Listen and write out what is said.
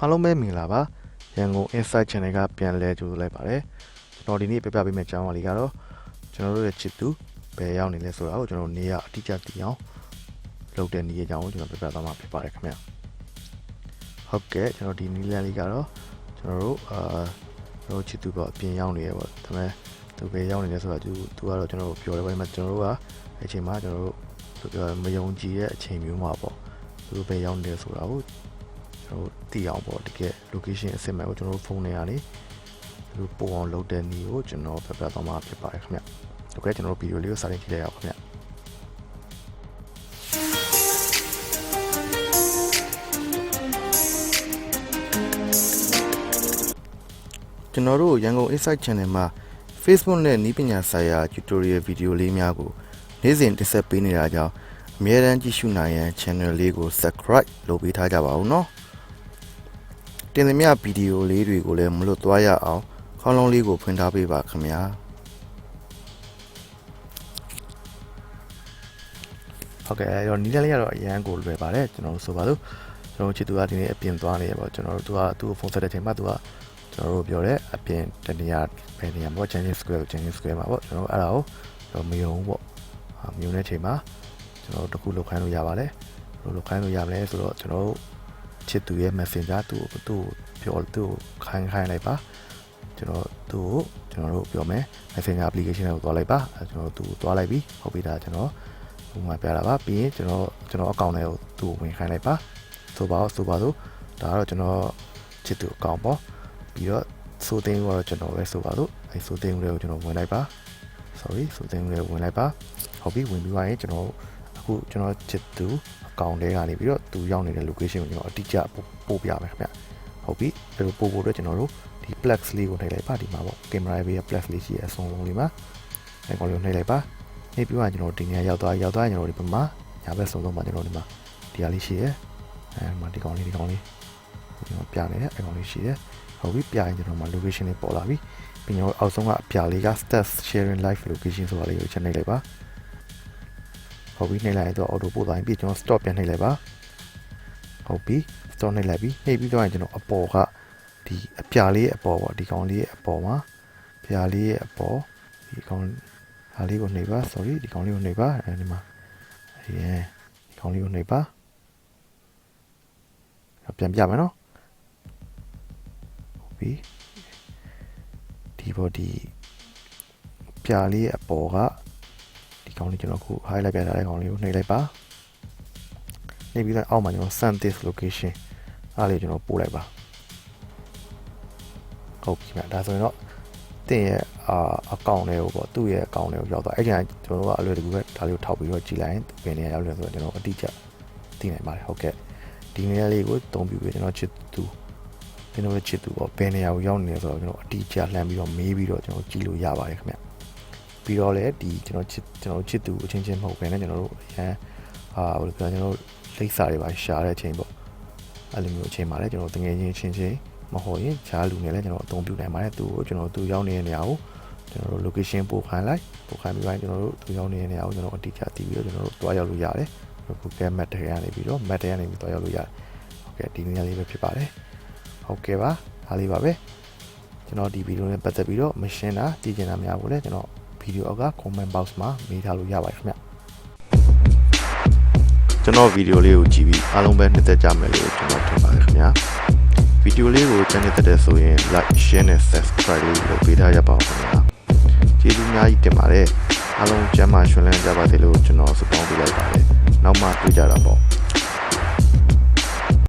အားလုံးပဲမင်္ဂလာပါရန်ကုန် Insight Channel ကပြန်လဲကြိုဆိုလိုက်ပါတယ်ကျွန်တော်ဒီနေ့ပြပြပေးမယ့်အကြောင်းအရာလေးကတော့ကျွန်တော်တို့ရဲ့ချစ်သူဘယ်ရောက်နေလဲဆိုတာကိုကျွန်တော်နေရအတိအကျသိအောင်လုပ်တဲ့နည်းအကြောင်းကိုကျွန်တော်ပြပြသွားမှာဖြစ်ပါတယ်ခင်ဗျဟုတ်ကဲ့ကျွန်တော်ဒီနည်းလမ်းလေးကတော့ကျွန်တော်တို့ချစ်သူကအပြင်ရောက်နေရပေါ့ဒါပေမဲ့သူဘယ်ရောက်နေလဲဆိုတာသူကတော့ကျွန်တော်တို့ပြောတယ်ဘာမှကျွန်တော်တို့ကအချိန်မှာကျွန်တော်တို့မယုံကြည်တဲ့အချိန်မျိုးမှာပေါ့သူဘယ်ရောက်နေလဲဆိုတာကိုသိအောင်ပေါ့တကယ် location အစစ်မှန်ကိုကျွန်တော်တို့ဖုန်းထဲကနေဒီပို့အောင်လုပ်တဲ့နည်းကိုကျွန်တော်ပြပြသွားမှာဖြစ်ပါတယ်ခင်ဗျ။ဟုတ်ကဲ့ကျွန်တော်တို့ဗီဒီယိုလေးကိုစတင်ကြည့်လိုက်အောင်ခင်ဗျ။ကျွန်တော်တို့ရန်ကုန် Insight Channel မှာ Facebook နဲ့နည်းပညာဆိုင်ရာ tutorial ဗီဒီယိုလေးများကိုနေ့စဉ်တင်ဆက်ပေးနေတာကြောင့်အမြဲတမ်းကြည့်ရှုနိုင်ရန် channel လေးကို subscribe လုပ်ပေးထားကြပါဦးနော်။တင်သမျှဗီဒီယိုလေးတွေကိုလည်းမလွတ်သွားရအောင်ခေါင်းလုံးလေးကိုဖွင့်ထားပေးပါခင်ဗျာဟုတ်ကဲ့အဲ့တော့နီးလေးကတော့အရန်ကိုလွယ်ပါတယ်ကျွန်တော်တို့ဆိုပါလို့ကျွန်တော်ချစ်သူကဒီနေ့အပြင်သွားနေရပေါ့ကျွန်တော်တို့သူ့ကိုဖုန်းဆက်တဲ့ချိန်မှာသူကကျွန်တော်တို့ပြောတယ်အပြင်တနေရာဘယ်နေရာပေါ့ Changing Square မှာပေါ့ကျွန်တော်အဲ့ဒါကိုမယုံဘူးပေါ့မယုံတဲ့ချိန်မှာကျွန်တော်တို့တခုလောက်ခိုင်းလို့ရပါတယ်လောက်ခိုင်းလို့ရမလဲဆိုတော့ကျွန်တော်တို့ချစ်သူရဲ့ Messenger သူ့ကိုခိုင်းလိုက်ပါကျွန်တော်တို့ပြောမယ် Messenger application ကိုသွားလိုက်ပါကျွန်တော်တို့သွားလိုက်ပြီဟုတ်ပြီဒါကျွန်တော်ဟိုမှာပြတာပါပြီးရင်ကျွန်တော်အကောင့်ထဲကိုသူ့ကိုဝင်ခိုင်းလိုက်ပါဆိုပါတော့ဒါကတော့ကျွန်တော်ချစ်သူအကောင့်ပေါ့ပြီးတော့ဆိုသိန်းကတော့ကျွန်တော်ပဲဆိုပါတော့အဲဆိုသိန်းကိုကျွန်တော်ဝင်လိုက်ပါ sorry ဆိုသိန်းကိုဝင်လိုက်ပါဟုတ်ပြီဝင်ပြီးသွားရင်ကျွန်တော်ချစ်သူအကောင့်ထဲကနေပြီးတော့သူရောက်နေတဲ့ location ကိုကျွန်တော်အတိအကျပို့ပြမယ်ခင်ဗျဟုတ်ပြီအဲ့လိုပို့ဖို့အတွက်ကျွန်တော်တို့ဒီ plex လေးကိုနှိပ်လိုက်ပါဒီမှာပေါ့ကင်မရာရဲ့ plex လေးရှိရဲ့အဆုံးလုံးလေးမှာအဲ့ကောင်လေးကိုနှိပ်လိုက်ပါနှိပ်ပြီးတော့ကျွန်တော်ဒီနေရာရောက်သွားကျွန်တော်ဒီဘက်မှာညာဘက်ဆုံးမှာကျွန်တော်ဒီမှာဒီဟာလေးရှိရဲ့အဲ့မှာဒီကောင်လေးကျွန်တော်ပြနေတယ်အဲ့ကောင်လေးရှိရဲ့ဟုတ်ပြီပြရင်ကျွန်တော်မှာ location လေးပေါ်လာပြီပြီးကျွန်တော်အောက်ဆုံးကအပြလေးက stats sharing live location ဆိုတာလေးကိုချက်နှိပ်လိုက်ပါဟုတ်ပြီနှိပ်လိုက်ရင်တော့ auto ပို့သွားရင်ပြီးကျွန်တော် stop ပြန်နှိပ်လိုက်ပါဟုတ်ပြီ stop နှိပ်လိုက်ပြီနှိပ်ပြီးတော့ကျွန်တော်အပေါ်ကဒီအပြလေးရဲ့အပေါ်ပေါ့ဒီကောင်လေးရဲ့အပေါ်မှာပြာလေးရဲ့အပေါ်ဒီကောင်ဟာလေးကိုနှိပ်ပါ sorry ဒီကောင်လေးကိုနှိပ်ပါအဲဒီမှာဒီကောင်လေးကိုနှိပ်ပါပြန်ပြမယ်နော်ဟုတ်ပြီဒီပေါ်ဒီပြာလေးရဲ့အပေါ်ကဒီကောင်လေးကျွန်တော်ခု highlight ပြထားတဲ့ကောင်လေးကိုနှိပ်လိုက်ပါနှိပ်ပြီးတော့အောက်မှာကျွန်တော် send this location အားလေးကျွန်တော်ပို့လိုက်ပါဟုတ်ပြီဒါဆိုရင်တော့တင်ရဲ့အကောင့်လေးကိုပေါ့သူ့ရဲ့အကောင့်လေးကိုရောက်သွားအဲ့ဒီကျွန်တော်တို့ကအလွယ်တကူပဲဒါလေးကိုထောက်ပြီးတော့ကြည့်လိုက်ရင်ဘယ်နေရာရောက်လဲဆိုတော့ကျွန်တော်အတိအကျသိနိုင်ပါတယ်ဟုတ်ကဲ့ဒီနေရာလေးကိုတုံးပြပြီးကျွန်တော်ချစ်သူပေါ့ဘယ်နေရာကိုရောက်နေလဲဆိုတော့ကျွန်တော်အတိအကျလှမ်းပြီးတော့မေးပြီးတော့ကျွန်တော်ကြည့်လို့ရပါတယ်ခင်ဗျပြီးတော့လည်းဒီကျွန်တော်ချစ်သူအချင်းချင်းမဟုတ်ဘဲနဲ့ကျွန်တော်တို့အရန်ဘယ်လိုပြောကျွန်တော်လိပ်စာတွေပါရှာတဲ့အချိန်ပေါ့အဲ့လိုမျိုးအချိန်မှာလည်းကျွန်တော်တငယ်ချင်းချင်းမဟုတ်ရင်ခြားလူနဲ့လည်းကျွန်တော်အသုံးပြုနိုင်ပါတယ်သူရောက်နေတဲ့နေရာကိုကျွန်တော်တို့ location ပို့ခိုင်းပြီးတိုင်းကျွန်တော်တို့သူရောက်နေတဲ့နေရာကိုကျွန်တော်အတိအကျသိပြီးတော့ကျွန်တော်တို့တွားရောက်လို့ရတယ် Google Map ထဲကနေပြီးတော့ Map ထဲကနေပြီးတွားရောက်လို့ရတယ်ဟုတ်ကဲ့ဒီနေရာလေးပဲဖြစ်ပါတယ်ဟုတ်ကဲ့ပါဒါလေးပါပဲကျွန်တော်ဒီဗီဒီယိုနဲ့ပတ်သက်ပြီးတော့မရှင်းတာသိချင်တာများဖို့လည်းကျွန်တော်ဗီဒီယိုအောက်က comment box မှာမေးထားလို့ရပါတယ်ခင်ဗျကျွန်တော်ဗီဒီယိုလေးကိုကြည့်ပြီးအားလုံးပဲနှစ်သက်ကြမယ်လို့ကျွန်တော်ထင်ပါတယ်ခင်ဗျာဗီဒီယိုလေးကိုကြိုက်တဲ့ဆိုရင် like share နဲ့ subscribe လေးလုပ်ပေးထားကြပါဦးခင်ဗျာကျေးဇူးအများကြီးတင်ပါတယ်အားလုံးကျမ်းမာရွှင်လန်းကြပါစေလို့ကျွန်တော်ဆုတောင်းပေးလိုက်ပါတယ်နောက်မှတွေ့ကြတာပေါ့